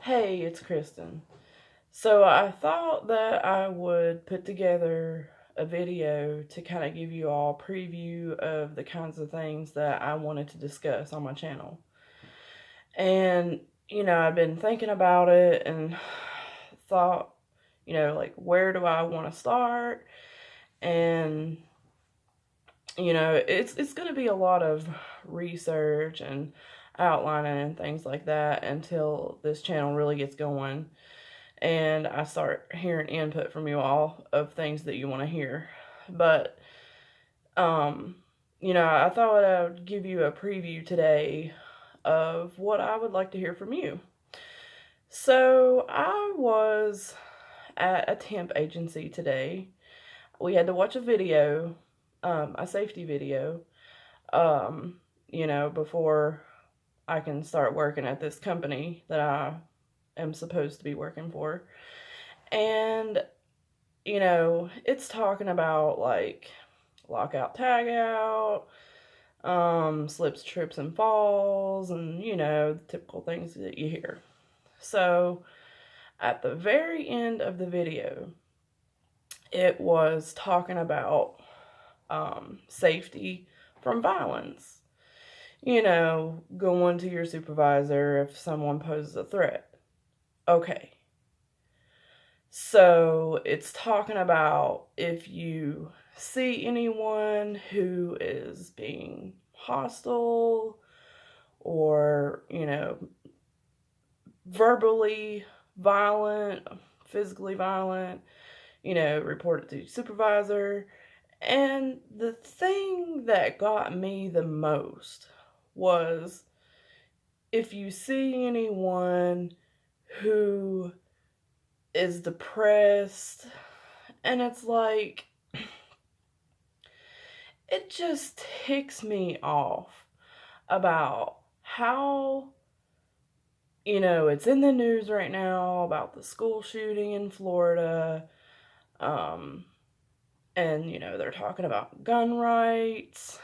Hey, it's Kristen. So I thought that I would put together a video to kind of give you all a preview of the kinds of things that I wanted to discuss on my channel. And, I've been thinking about it and thought, like, where do I want to start? And, it's going to be a lot of research and outlining and things like that until this channel really gets going and I start hearing input from you all of things that you want to hear. But, I thought I would give you a preview today of what I would like to hear from you. So, I was at a temp agency today. We had to watch a video, a safety video, before I can start working at this company that I am supposed to be working for. And, it's talking about like lockout, tag out, slips, trips, and falls, and, the typical things that you hear. So, at the very end of the video, it was talking about safety from violence. Going to your supervisor if someone poses a threat. Okay. So it's talking about if you see anyone who is being hostile or, verbally violent, physically violent, report it to your supervisor. And the thing that got me the most was if you see anyone who is depressed, and it's like, it just ticks me off about how, it's in the news right now about the school shooting in Florida, and, they're talking about gun rights,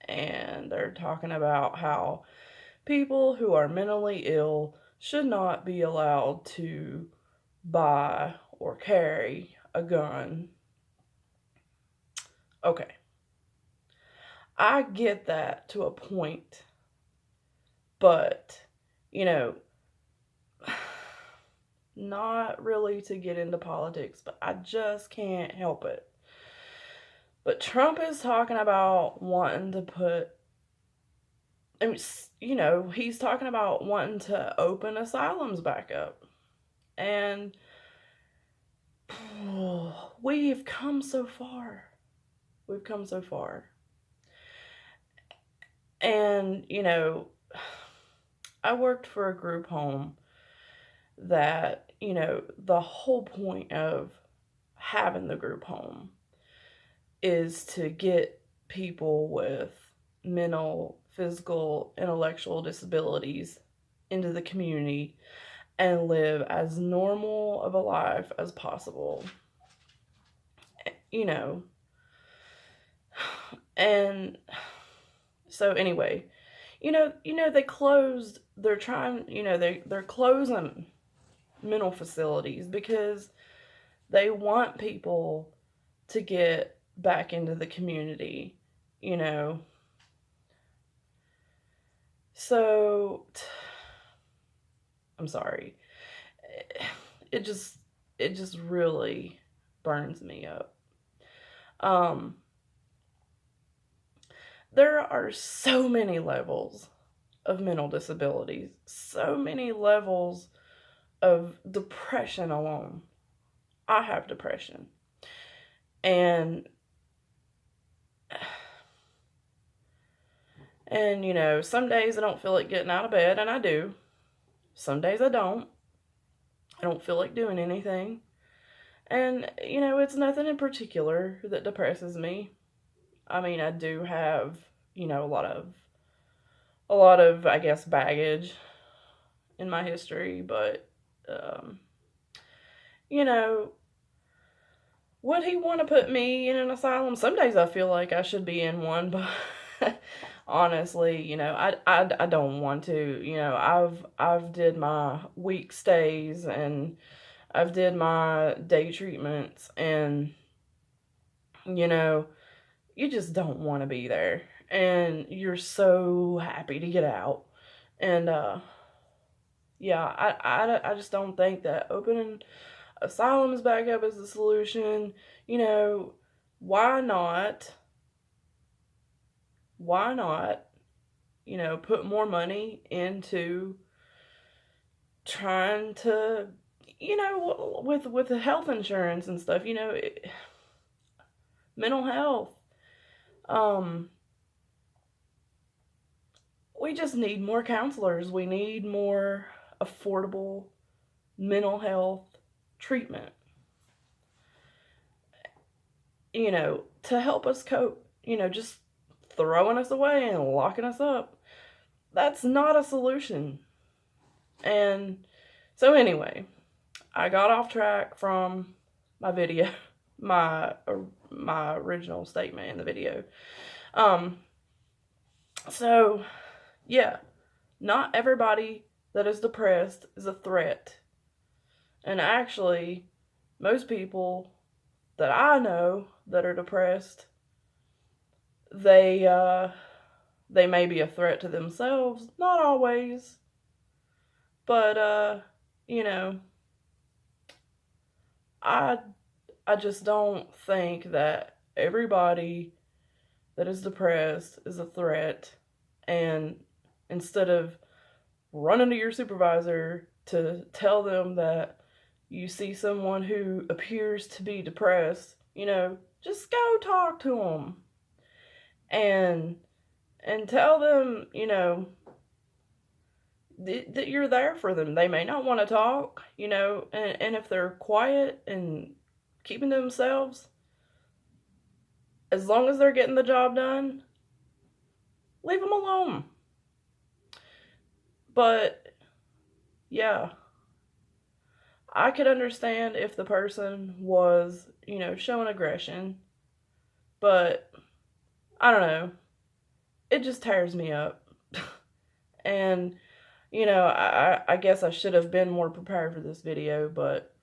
and they're talking about how people who are mentally ill should not be allowed to buy or carry a gun. Okay. I get that to a point, but, not really to get into politics, but I just can't help it. But Trump is talking about wanting to put, he's talking about wanting to open asylums back up. And we've come so far. We've come so far. And, I worked for a group home that, the whole point of having the group home is to get people with mental, physical, intellectual disabilities into the community and live as normal of a life as possible. And so anyway, they're closing mental facilities because they want people to get back into the community, So, I'm sorry. It just really burns me up. There are so many levels of mental disabilities, so many levels of depression alone. I have depression. And some days I don't feel like getting out of bed, and I do. Some days I don't. I don't feel like doing anything. And, it's nothing in particular that depresses me. I mean, I do have, a lot of, I guess, baggage in my history, but, would he want to put me in an asylum? Some days I feel like I should be in one, but honestly, I don't want to. I've did my week stays, and I've did my day treatments, and you know, you just don't want to be there, and you're so happy to get out. And yeah, I just don't think that opening asylums back up is the solution. You know, why not? Why not? Put more money into trying to, with the health insurance and stuff. Mental health. Um, we just need more counselors. We need more affordable mental health treatment, to help us cope. Just throwing us away and locking us up. That's not a solution. And so, anyway, I got off track from my video, my my original statement in the video. Um, so yeah, not everybody that is depressed is a threat. And actually, most people that I know that are depressed, they may be a threat to themselves, not always, but you know, I I just don't think that everybody that is depressed is a threat. And instead of running to your supervisor to tell them that you see someone who appears to be depressed, just go talk to them and tell them, that you're there for them. They may not want to talk, and if they're quiet and keeping to themselves, as long as they're getting the job done, leave them alone. But yeah, I could understand if the person was, showing aggression, but I don't know. It just tears me up. And, I guess I should have been more prepared for this video, but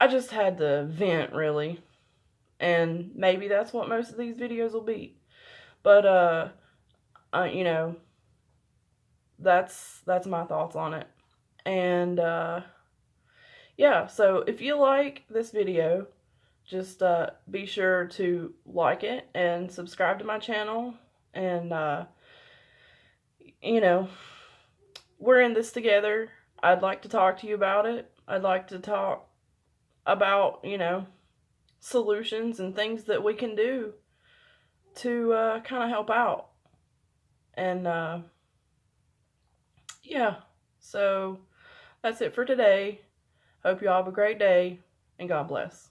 I just had to vent, really. And maybe that's what most of these videos will be. But, that's my thoughts on it. And, yeah, so if you like this video, just be sure to like it and subscribe to my channel. And, we're in this together. I'd like to talk to you about it. I'd like to talk about, solutions and things that we can do to kind of help out. And, yeah, so that's it for today. Hope you all have a great day, and God bless.